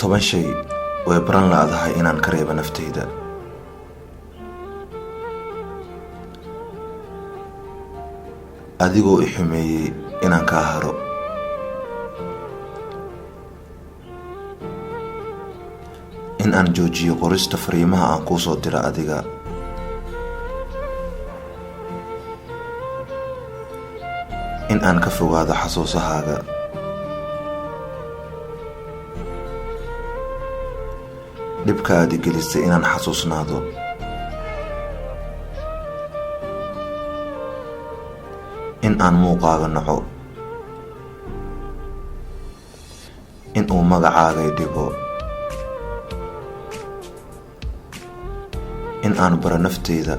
toban shay way baran laadahay inaan ka reebo naftayda. adigoo i xumeeyey inaan kaa haro. in aan joojiyo qorista fariimaha aan kuu soo dira adiga. in aan ka fogaado xasuusahaaga. dhibka aad i gelisay inaan xasuusnaado. in aan muuqaaga naco. in uu magacaagay dhibo. in aan baro nafteyda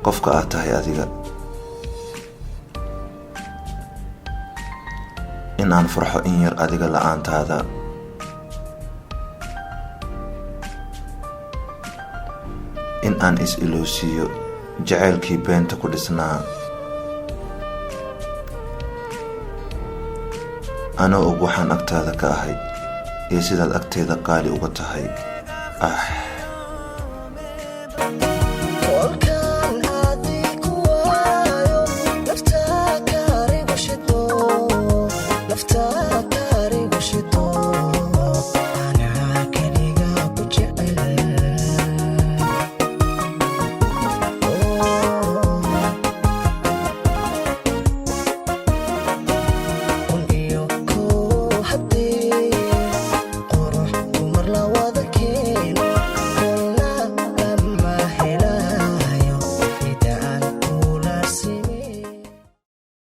qofka aad tahay adiga. in aan farxo in yar adiga la'aantaada. in aan is-iloosiiyo jacaylkii beenta ku dhisnaa. anoo og waxaan agtaada ka ahay iyo sidaad agteeda qaali uga tahay.